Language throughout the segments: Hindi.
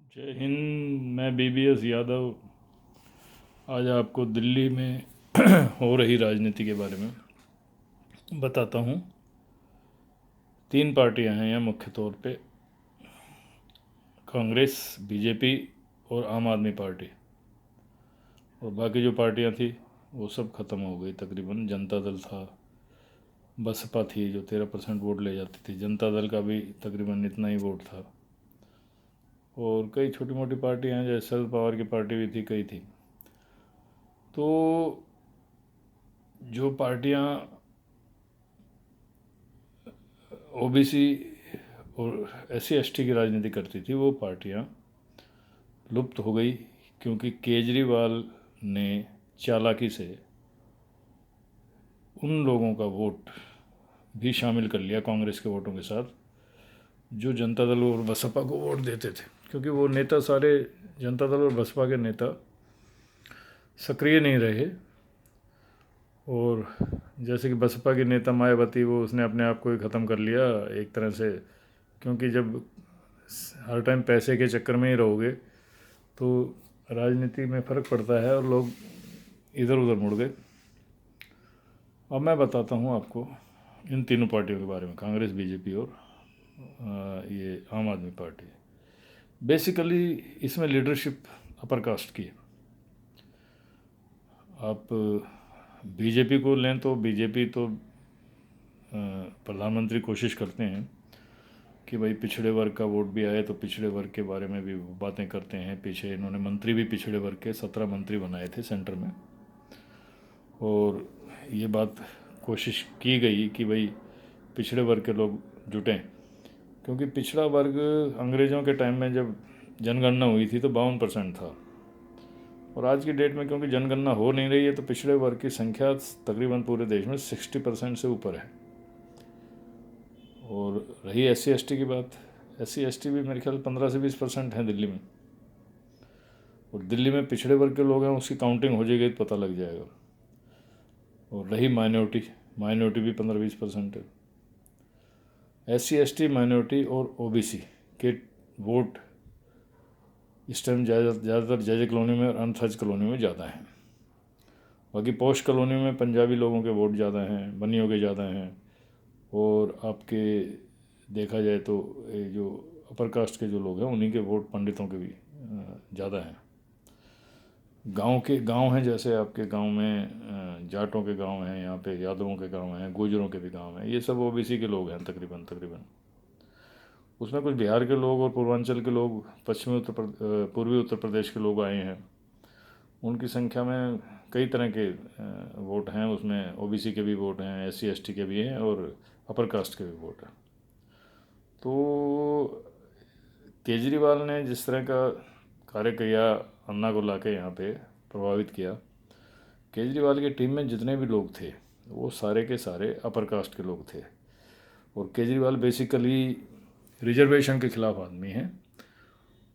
जय हिंद। मैं बीबीएस यादव आज आपको दिल्ली में हो रही राजनीति के बारे में बताता हूँ। तीन पार्टियां हैं यहाँ मुख्य तौर पे, कांग्रेस, बीजेपी और आम आदमी पार्टी। और बाकी जो पार्टियां थी वो सब ख़त्म हो गई तकरीबन। जनता दल था, बसपा थी जो 13% वोट ले जाती थी, जनता दल का भी तकरीबन इतना ही वोट था। और कई छोटी मोटी पार्टियां हैं, जैसे शरद पवार की पार्टी भी थी, कई थी। तो जो पार्टियां ओबीसी और एससी एसटी की राजनीति करती थी वो पार्टियां लुप्त हो गई, क्योंकि केजरीवाल ने चालाकी से उन लोगों का वोट भी शामिल कर लिया कांग्रेस के वोटों के साथ, जो जनता दल और बसपा को वोट देते थे। क्योंकि वो नेता सारे, जनता दल और बसपा के नेता सक्रिय नहीं रहे। और जैसे कि बसपा की नेता मायावती, वो उसने अपने आप को ही ख़त्म कर लिया एक तरह से। क्योंकि जब हर टाइम पैसे के चक्कर में ही रहोगे तो राजनीति में फ़र्क पड़ता है और लोग इधर उधर मुड़ गए। अब मैं बताता हूँ आपको इन तीनों पार्टियों के बारे में, कांग्रेस, बीजेपी और ये आम आदमी पार्टी। बेसिकली इसमें लीडरशिप अपर कास्ट की है। आप बीजेपी को लें तो बीजेपी तो प्रधानमंत्री कोशिश करते हैं कि भाई पिछड़े वर्ग का वोट भी आए, तो पिछड़े वर्ग के बारे में भी बातें करते हैं। पीछे इन्होंने मंत्री भी पिछड़े वर्ग के 17 मंत्री बनाए थे सेंटर में। और ये बात कोशिश की गई कि भाई पिछड़े वर्ग के लोग जुटें, क्योंकि पिछड़ा वर्ग अंग्रेज़ों के टाइम में जब जनगणना हुई थी तो 52% था। और आज की डेट में क्योंकि जनगणना हो नहीं रही है तो पिछड़े वर्ग की संख्या तकरीबन पूरे देश में 60% से ऊपर है। और रही एससी एसटी की बात, एससी एसटी भी मेरे ख्याल 15 से 20% हैं दिल्ली में। और दिल्ली में पिछड़े वर्ग के लोग हैं, उसकी काउंटिंग हो जाएगी तो पता लग जाएगा। और रही माइनॉरिटी, माइनॉरिटी भी 15-20% है। एससी एसटी, माइनॉरिटी और ओबीसी के वोट इस टाइम ज़्यादातर जय कॉलोनी में और अनथज कॉलोनी में ज़्यादा हैं। बाकी पॉश कॉलोनी में पंजाबी लोगों के वोट ज़्यादा हैं, बनियों के ज़्यादा हैं। और आपके देखा जाए तो ये जो अपर कास्ट के जो लोग हैं उन्हीं के वोट पंडितों के भी ज़्यादा हैं। गांव हैं, जैसे आपके गांव में जाटों के गांव हैं, यहाँ पे यादवों के गांव हैं, गुजरों के भी गांव हैं, ये सब ओबीसी के लोग हैं तकरीबन। उसमें कुछ बिहार के लोग और पूर्वांचल के लोग, पूर्वी उत्तर प्रदेश के लोग आए हैं। उनकी संख्या में कई तरह के वोट हैं। उसमें ओबीसी के भी वोट हैं, एससी एसटी के भी हैं और अपर कास्ट के भी वोट हैं। तो केजरीवाल ने जिस तरह का कार्य किया, अन्ना को लाके यहाँ पे प्रभावित किया, केजरीवाल की टीम में जितने भी लोग थे वो सारे के सारे अपर कास्ट के लोग थे। और केजरीवाल बेसिकली रिजर्वेशन के खिलाफ आदमी हैं।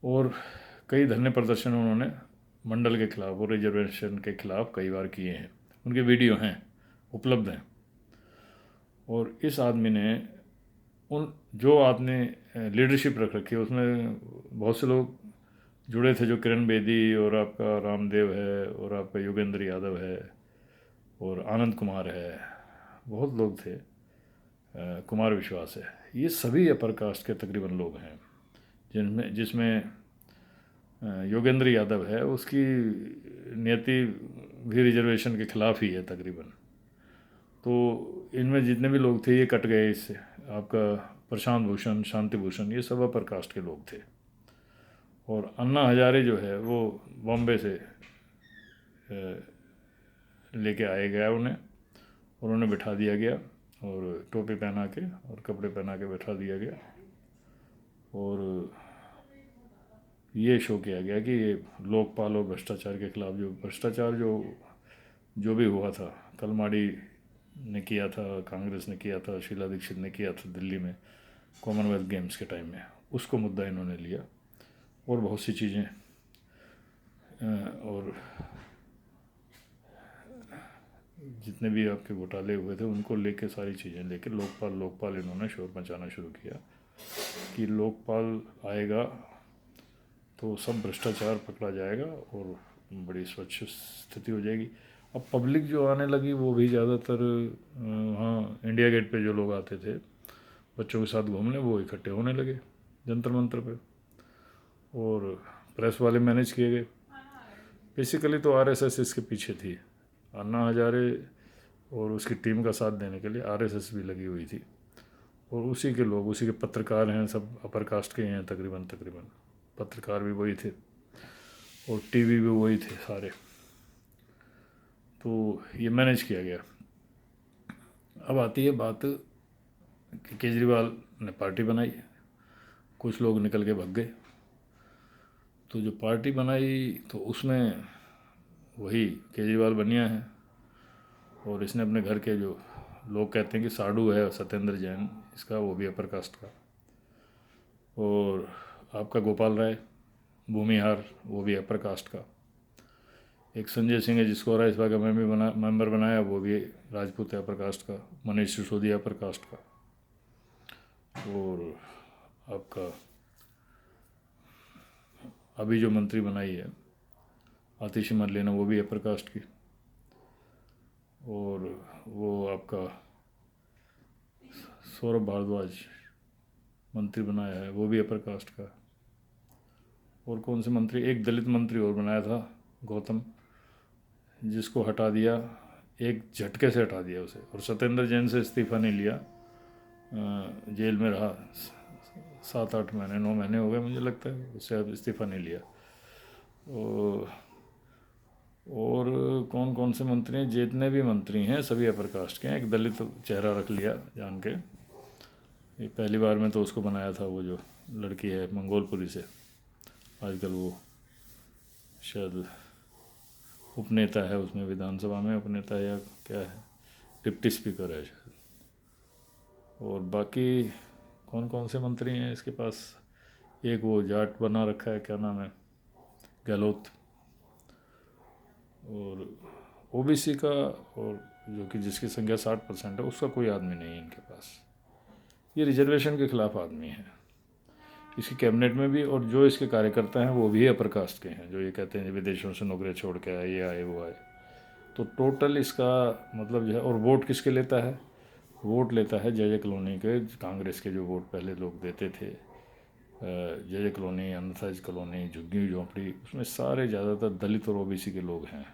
और कई धरने प्रदर्शन उन्होंने मंडल के खिलाफ और रिजर्वेशन के खिलाफ कई बार किए हैं। उनके वीडियो हैं, उपलब्ध हैं। और इस आदमी ने उन जो आपने लीडरशिप रख रखी है उसमें बहुत से लोग जुड़े थे, जो किरण बेदी और आपका रामदेव है और आपका योगेंद्र यादव है और आनंद कुमार है, बहुत लोग थे, कुमार विश्वास है। ये सभी अपर कास्ट के तकरीबन लोग हैं, जिसमें योगेंद्र यादव है, उसकी नियति भी रिजर्वेशन के खिलाफ ही है तकरीबन। तो इनमें जितने भी लोग थे ये कट गए इससे। आपका प्रशांत भूषण, शांति भूषण, ये सब अपर कास्ट के लोग थे। और अन्ना हजारे जो है वो बॉम्बे से लेके आए गया उन्हें, और उन्हें बिठा दिया गया और टोपी पहना के और कपड़े पहना के बैठा दिया गया। और ये शो किया गया कि ये लोकपाल और भ्रष्टाचार के खिलाफ, जो भ्रष्टाचार जो भी हुआ था, कलमाड़ी ने किया था, कांग्रेस ने किया था, शीला दीक्षित ने किया था दिल्ली में कॉमनवेल्थ गेम्स के टाइम में, उसको मुद्दा इन्होंने लिया। और बहुत सी चीज़ें, और जितने भी आपके घोटाले हुए थे उनको लेके, सारी चीज़ें लेके लोकपाल इन्होंने शोर मचाना शुरू किया कि लोकपाल आएगा तो सब भ्रष्टाचार पकड़ा जाएगा और बड़ी स्वच्छ स्थिति हो जाएगी। अब पब्लिक जो आने लगी वो भी ज़्यादातर वहाँ इंडिया गेट पे जो लोग आते थे बच्चों के साथ घूमने, वो इकट्ठे होने लगे जंतर मंतर पे, और प्रेस वाले मैनेज किए गए। बेसिकली तो आरएसएस इसके पीछे थी, अन्ना हजारे और उसकी टीम का साथ देने के लिए आरएसएस भी लगी हुई थी, और उसी के लोग, उसी के पत्रकार हैं, सब अपर कास्ट के हैं तकरीबन पत्रकार भी वही थे और टीवी भी वही थे सारे। तो ये मैनेज किया गया। अब आती है बात कि केजरीवाल ने पार्टी बनाई, कुछ लोग निकल के भाग गए। तो जो पार्टी बनाई तो उसमें वही केजरीवाल बनिया है, और इसने अपने घर के, जो लोग कहते हैं कि साडू है सत्येंद्र जैन इसका, वो भी अपर कास्ट का, और आपका गोपाल राय भूमिहार वो भी अपर कास्ट का, एक संजय सिंह है जिसको राज्यसभा का मेंबर बनाया, वो भी राजपूत है अपर कास्ट का, मनीष सिसोदिया अपर कास्ट का, और आपका अभी जो मंत्री बनाई है आतिशी मरलेना वो भी अपर कास्ट की, और वो आपका सौरभ भारद्वाज मंत्री बनाया है वो भी अपर कास्ट का, और कौन से मंत्री, एक दलित मंत्री और बनाया था गौतम, जिसको हटा दिया, एक झटके से हटा दिया उसे, और सत्येंद्र जैन से इस्तीफ़ा नहीं लिया, जेल में रहा 7-8 महीने 9 महीने हो गए मुझे लगता है, उससे अब इस्तीफ़ा नहीं लिया। और कौन कौन से मंत्री हैं, जितने भी मंत्री हैं सभी अपर कास्ट के हैं। एक दलित चेहरा रख लिया जान के, ये पहली बार में तो उसको बनाया था, वो जो लड़की है मंगोलपुरी से, आजकल वो शायद उपनेता है उसमें, विधानसभा में उपनेता या क्या है, डिप्टी स्पीकर है शायद। और बाकी कौन कौन से मंत्री हैं इसके पास, एक वो जाट बना रखा है, क्या नाम है, गहलोत, और ओबीसी का, और जो कि जिसकी संख्या 60% है उसका कोई आदमी नहीं है इनके पास। ये रिजर्वेशन के खिलाफ आदमी है इसकी कैबिनेट में भी, और जो इसके कार्यकर्ता हैं वो भी अपर कास्ट के हैं, जो ये कहते हैं विदेशों से नौकरियाँ छोड़ के आए, ये आए वो आए। तो टोटल इसका मतलब जो है, और वोट किसके लेता है, वोट लेता है जय कॉलोनी के, कांग्रेस के जो वोट पहले लोग देते थे, जय कॉलोनी, अनसाइज कॉलोनी, झुग्गी झोंपड़ी, उसमें सारे ज़्यादातर दलित और ओबीसी के लोग हैं,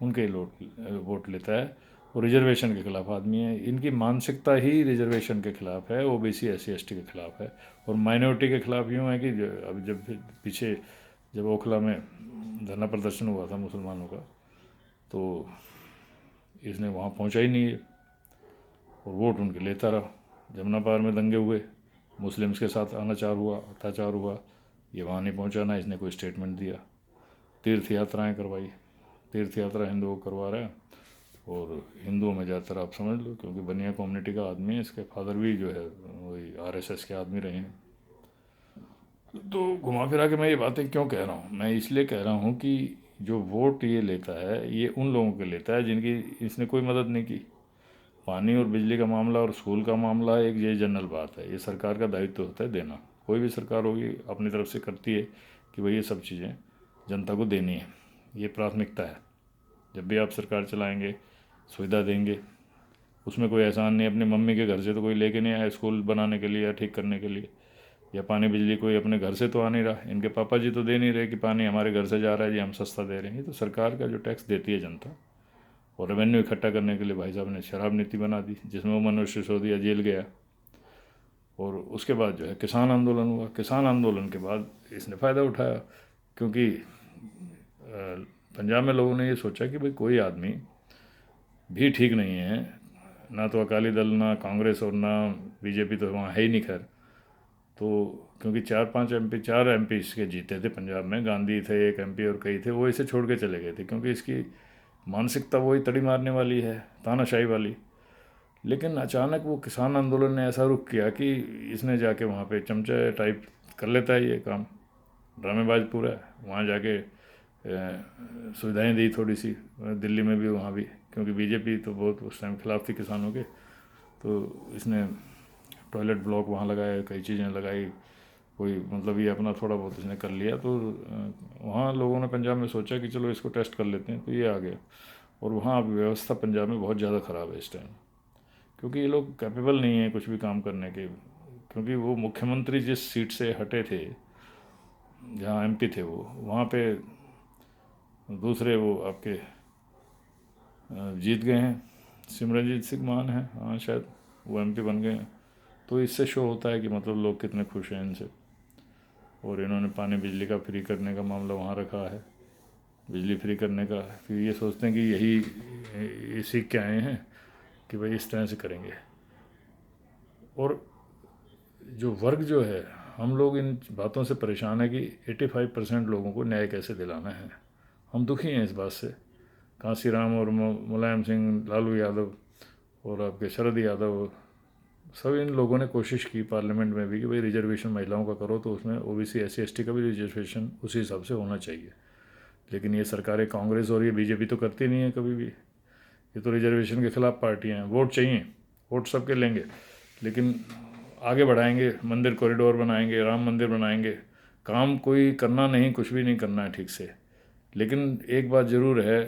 उनके वोट लेता है, और रिजर्वेशन के खिलाफ आदमी है। इनकी मानसिकता ही रिजर्वेशन के खिलाफ है, ओबीसी SC ST के खिलाफ है, और माइनॉरिटी के खिलाफ यूँ है कि अब जब पीछे जब ओखला में धरना प्रदर्शन हुआ था मुसलमानों का, तो इसने वहाँ पहुँचा ही नहीं है, और वोट उनके लेता रहा। जमुना पार में दंगे हुए, मुस्लिम्स के साथ अनाचार हुआ, अत्याचार हुआ, ये वहाँ नहीं पहुँचा, ना इसने कोई स्टेटमेंट दिया। तीर्थ यात्राएँ करवाई, तीर्थ यात्रा हिंदुओं को करवा रहा है, और हिंदुओं में ज़्यादातर आप समझ लो, क्योंकि बनिया कम्युनिटी का आदमी है, इसके फादर भी जो है वही RSS के आदमी रहे हैं। तो घुमा फिरा के मैं ये बातें क्यों कह रहा हूँ, मैं इसलिए कह रहा हूँ कि जो वोट ये लेता है ये उन लोगों के लेता है जिनकी इसने कोई मदद नहीं की। पानी और बिजली का मामला और स्कूल का मामला एक ये जनरल बात है, ये सरकार का दायित्व होता है देना। कोई भी सरकार होगी अपनी तरफ से करती है कि भाई ये सब चीज़ें जनता को देनी है, ये प्राथमिकता है। जब भी आप सरकार चलाएंगे सुविधा देंगे, उसमें कोई एहसान नहीं। अपनी मम्मी के घर से तो कोई लेके नहीं आया स्कूल बनाने के लिए या ठीक करने के लिए, या पानी बिजली कोई अपने घर से तो आ नहीं रहा। इनके पापा जी तो दे नहीं रहे कि पानी हमारे घर से जा रहा है जी, हम सस्ता दे रहे हैं। तो सरकार का जो टैक्स देती है जनता, और रेवेन्यू इकट्ठा करने के लिए भाई साहब ने शराब नीति बना दी, जिसमें वो मनोज सिसोदिया जेल गया। और उसके बाद जो है किसान आंदोलन हुआ, किसान आंदोलन के बाद इसने फ़ायदा उठाया, क्योंकि पंजाब में लोगों ने ये सोचा कि भाई कोई आदमी भी ठीक नहीं है, ना तो अकाली दल, ना कांग्रेस, और ना बीजेपी तो वहाँ है ही नहीं खैर। तो क्योंकि 4 MP इसके जीते थे पंजाब में, गांधी थे एक MP और कई थे, वो इसे छोड़ के चले गए थे, क्योंकि इसकी मानसिकता वही तड़ी मारने वाली है, तानाशाही वाली। लेकिन अचानक वो किसान आंदोलन ने ऐसा रुख किया कि इसने जाके वहाँ पे चमचा टाइप कर लेता है ये काम, ड्रामेबाज पूरा है। वहाँ जाके सुविधाएं दी थोड़ी सी, दिल्ली में भी वहाँ भी, क्योंकि बीजेपी तो बहुत उस टाइम खिलाफ थी किसानों के। तो इसने टॉयलेट ब्लॉक वहाँ लगाए, कई चीज़ें लगाई, कोई मतलब ये अपना थोड़ा बहुत इसने कर लिया, तो वहाँ लोगों ने पंजाब में सोचा कि चलो इसको टेस्ट कर लेते हैं, तो ये आ गया। और वहाँ अब व्यवस्था पंजाब में बहुत ज़्यादा ख़राब है इस टाइम, क्योंकि ये लोग कैपेबल नहीं है कुछ भी काम करने के। क्योंकि वो मुख्यमंत्री जिस सीट से हटे थे, जहाँ एमपी थे, वो वहाँ पे दूसरे वो आपके जीत गए हैं, सिमरनजीत सिंह मान है, हाँ शायद वो एमपी बन गए हैं। तो इससे शो होता है कि मतलब लोग कितने खुश हैं इनसे। और इन्होंने पानी बिजली का फ्री करने का मामला वहाँ रखा है, बिजली फ्री करने का। फिर ये सोचते हैं कि यही सीख के आए हैं कि भाई इस तरह से करेंगे। और जो वर्ग जो है, हम लोग इन बातों से परेशान है कि 85% लोगों को न्याय कैसे दिलाना है। हम दुखी हैं इस बात से। कांसीराम और मुलायम सिंह, लालू यादव और आपके शरद यादव, सब इन लोगों ने कोशिश की पार्लियामेंट में भी कि भाई रिजर्वेशन महिलाओं का करो, तो उसमें ओबीसी एससी एसटी का भी रिजर्वेशन उसी हिसाब से होना चाहिए। लेकिन ये सरकारें, कांग्रेस और ये बीजेपी तो करती नहीं है कभी भी। ये तो रिजर्वेशन के खिलाफ पार्टियां हैं। वोट चाहिए, वोट सबके लेंगे, लेकिन आगे बढ़ाएंगे, मंदिर कॉरिडोर बनाएंगे, राम मंदिर बनाएंगे, काम कोई करना नहीं, कुछ भी नहीं करना है ठीक से। लेकिन एक बात ज़रूर है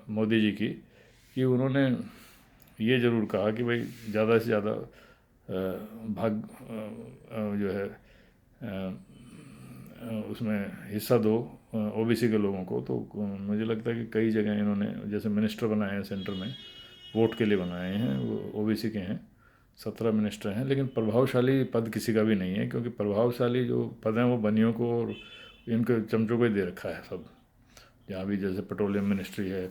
मोदी जी की, कि उन्होंने ये ज़रूर कहा कि भाई ज़्यादा से ज़्यादा भाग जो है उसमें हिस्सा दो ओबीसी के लोगों को। तो मुझे लगता है कि कई जगह इन्होंने जैसे मिनिस्टर बनाए हैं सेंटर में, वोट के लिए बनाए हैं, वो ओबीसी के हैं। 17 मिनिस्टर हैं, लेकिन प्रभावशाली पद किसी का भी नहीं है, क्योंकि प्रभावशाली जो पद हैं वो बनियों को और इनके चमचों को ही दे रखा है सब। जहाँ भी जैसे पेट्रोलियम मिनिस्ट्री है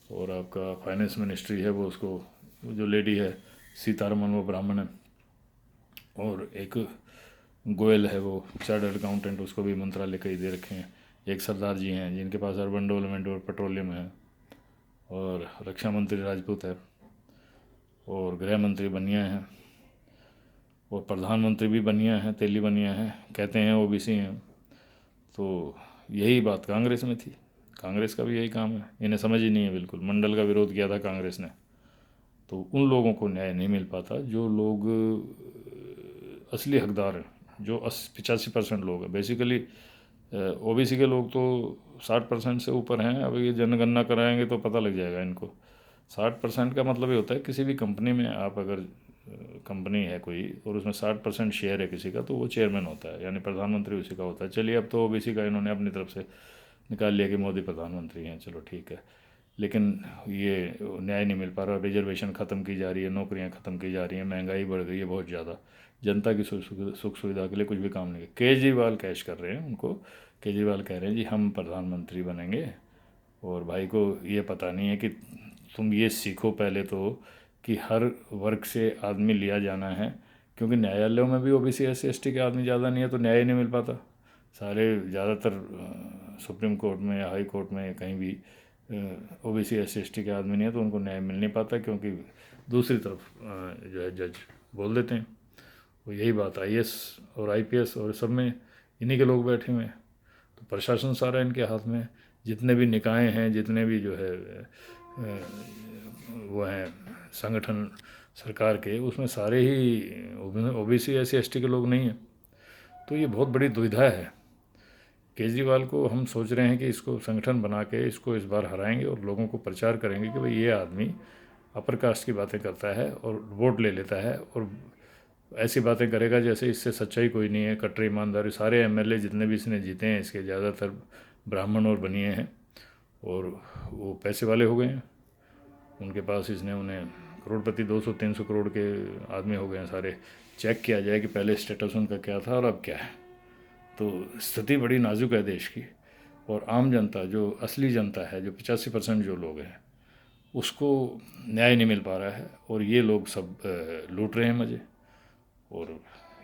और आपका फाइनेंस मिनिस्ट्री है, वो उसको जो लेडी है सीतारमन, वो ब्राह्मण है। और एक गोयल है, वो चार्टर्ड अकाउंटेंट, उसको भी मंत्रालय कई दे रखे हैं। एक सरदार जी हैं जिनके पास अर्बन डेवलपमेंट और पेट्रोलियम है। और रक्षा मंत्री राजपूत है, और गृह मंत्री बनिया हैं, और प्रधानमंत्री भी बनिया हैं, तेली बनिया हैं, कहते हैं ओबीसी हैं। तो यही बात कांग्रेस में थी। कांग्रेस का भी यही काम है, इन्हें समझ ही नहीं है बिल्कुल। मंडल का विरोध किया था कांग्रेस ने। तो उन लोगों को न्याय नहीं मिल पाता जो लोग असली हकदार हैं, जो 85% लोग हैं। बेसिकली ओबीसी के लोग तो 60% से ऊपर हैं। अब ये जनगणना कराएंगे तो पता लग जाएगा इनको। 60% का मतलब ये होता है किसी भी कंपनी में आप अगर कंपनी है कोई और उसमें 60% शेयर है किसी का, तो वो चेयरमैन होता है, यानी प्रधानमंत्री उसी का होता है। चलिए अब तो ओबीसी का इन्होंने अपनी तरफ से निकाल लिया कि मोदी प्रधानमंत्री हैं, चलो ठीक है। लेकिन ये न्याय नहीं मिल पा रहा। रिजर्वेशन ख़त्म की जा रही है, नौकरियां ख़त्म की जा रही हैं, महंगाई बढ़ गई है बहुत ज़्यादा। जनता की सुख सुविधा के लिए कुछ भी काम नहीं है। केजरीवाल कैश कर रहे हैं उनको। केजरीवाल कह रहे हैं जी हम प्रधानमंत्री बनेंगे। और भाई को ये पता नहीं है कि तुम ये सीखो पहले तो कि हर वर्ग से आदमी लिया जाना है, क्योंकि न्यायालयों में भी ओबीसी एससी एसटी के आदमी ज़्यादा नहीं है, तो न्याय नहीं मिल पाता। सारे ज़्यादातर सुप्रीम कोर्ट में या हाई कोर्ट में या कहीं भी ओबीसी एससी एसटी के आदमी नहीं है, तो उनको न्याय मिल नहीं पाता, क्योंकि दूसरी तरफ जो है जज बोल देते हैं। वो यही बात आईएएस और आईपीएस और सब में इन्हीं के लोग बैठे हुए हैं। तो प्रशासन सारा इनके हाथ में है। जितने भी निकाय हैं, जितने भी जो है वो हैं संगठन सरकार के, उसमें सारे ही ओबीसी एससी एसटी के लोग नहीं हैं। तो ये बहुत बड़ी दुविधा है। केजरीवाल को हम सोच रहे हैं कि इसको संगठन बना के इसको इस बार हराएंगे और लोगों को प्रचार करेंगे कि भाई ये आदमी अपर कास्ट की बातें करता है और वोट ले लेता है, और ऐसी बातें करेगा जैसे इससे सच्चाई कोई नहीं है, कट्टर ईमानदारी। सारे एमएलए जितने भी इसने जीते हैं इसके ज़्यादातर ब्राह्मण और बनिए हैं, और वो पैसे वाले हो गए हैं। उनके पास इसने उन्हें करोड़पति 200-300 करोड़ के आदमी हो गए हैं सारे। चेक किया जाए कि पहले स्टेटस उनका क्या था और अब क्या है। तो स्थिति बड़ी नाजुक है देश की। और आम जनता, जो असली जनता है, जो 85% जो लोग हैं, उसको न्याय नहीं मिल पा रहा है। और ये लोग सब लूट रहे हैं मज़े। और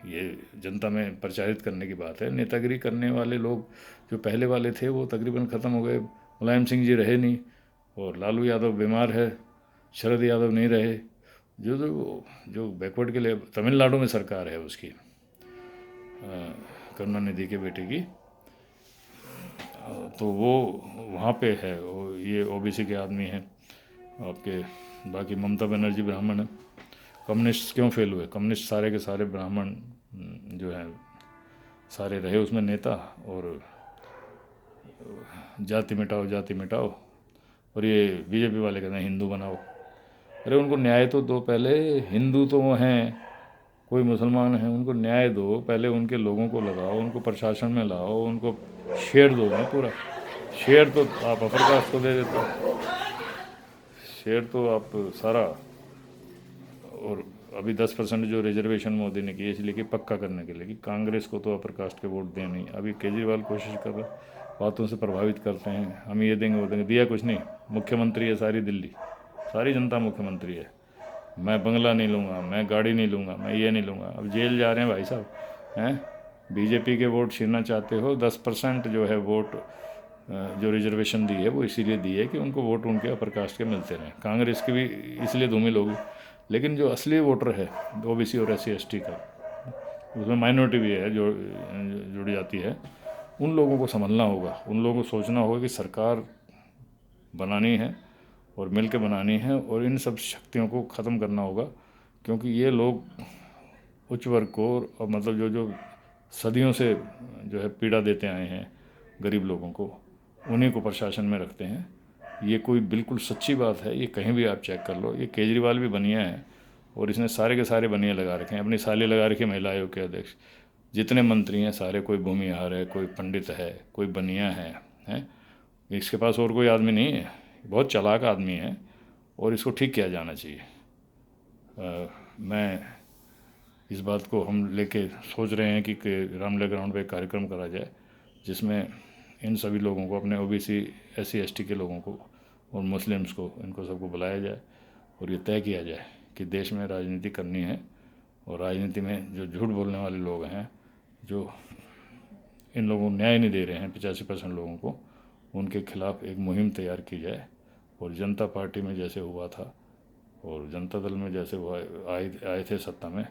ये जनता में प्रचारित करने की बात है। नेतागिरी करने वाले लोग जो पहले वाले थे वो तकरीबन ख़त्म हो गए। मुलायम सिंह जी रहे नहीं, और लालू यादव बीमार है, शरद यादव नहीं रहे। जो बैकवर्ड के लिए तमिलनाडु में सरकार है उसकी, करुणानिधि के बेटे की, तो वो वहाँ पे है, वो ये ओबीसी के आदमी हैं आपके। बाकी ममता बनर्जी ब्राह्मण है। कम्युनिस्ट क्यों फेल हुए? कम्युनिस्ट सारे के सारे ब्राह्मण जो हैं सारे रहे उसमें नेता, और जाति मिटाओ जाति मिटाओ, और ये बीजेपी वाले कहते हैं हिंदू बनाओ। अरे उनको न्याय तो दो पहले, हिंदू तो वो हैं, कोई मुसलमान हैं, उनको न्याय दो पहले, उनके लोगों को लगाओ, उनको प्रशासन में लाओ, उनको शेयर दो ना पूरा। शेयर तो आप अपर कास्ट को दे देते हो, शेयर तो आप सारा। और अभी 10% जो रिजर्वेशन मोदी ने की है इसलिए कि पक्का करने के लिए कि कांग्रेस को तो अपर कास्ट के वोट दें नहीं। अभी केजरीवाल कोशिश कर रहे, बातों से प्रभावित करते हैं, हम ये देंगे वो देंगे, दिया कुछ नहीं। मुख्यमंत्री है सारी दिल्ली, सारी जनता मुख्यमंत्री है। मैं बंगला नहीं लूँगा, मैं गाड़ी नहीं लूँगा, मैं ये नहीं लूँगा। अब जेल जा रहे हैं भाई साहब, हैं? बीजेपी के वोट छीनना चाहते हो? 10% जो है वोट जो रिजर्वेशन दी है वो इसीलिए दी है कि उनको वोट उनके अपर कास्ट के मिलते रहें। कांग्रेस की भी इसलिए धूमिल होगी, लेकिन जो असली वोटर है ओबीसी और SC ST का, उसमें माइनॉरिटी भी है जो जुड़ जाती है, उन लोगों को संभलना होगा, उन लोगों को सोचना होगा कि सरकार बनानी है और मिल के बनानी है, और इन सब शक्तियों को ख़त्म करना होगा। क्योंकि ये लोग उच्च वर्ग को, और मतलब जो जो सदियों से जो है पीड़ा देते आए हैं गरीब लोगों को, उन्हीं को प्रशासन में रखते हैं। ये कोई बिल्कुल सच्ची बात है, ये कहीं भी आप चेक कर लो। ये केजरीवाल भी बनिया है, और इसने सारे के सारे बनिया लगा रखे हैं, अपनी साली लगा रखी है महिला आयोग के अध्यक्ष। जितने मंत्री हैं सारे, कोई भूमिहार है, कोई पंडित है, कोई बनिया है, हैं? इसके पास और कोई आदमी नहीं है, बहुत चालाक आदमी है, और इसको ठीक किया जाना चाहिए। मैं इस बात को हम लेके सोच रहे हैं कि रामलीला ग्राउंड पे एक कार्यक्रम करा जाए, जिसमें इन सभी लोगों को, अपने OBC SC ST के लोगों को और मुस्लिम्स को, इनको सबको बुलाया जाए, और ये तय किया जाए कि देश में राजनीति करनी है, और राजनीति में जो झूठ बोलने वाले लोग हैं, जो इन लोगों को न्याय नहीं दे रहे हैं 85% लोगों को, उनके खिलाफ़ एक मुहिम तैयार की जाए। और जनता पार्टी में जैसे हुआ था, और जनता दल में जैसे हुआ, आए थे सत्ता में,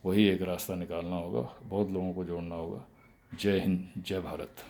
वही एक रास्ता निकालना होगा, बहुत लोगों को जोड़ना होगा। जय हिंद, जय भारत।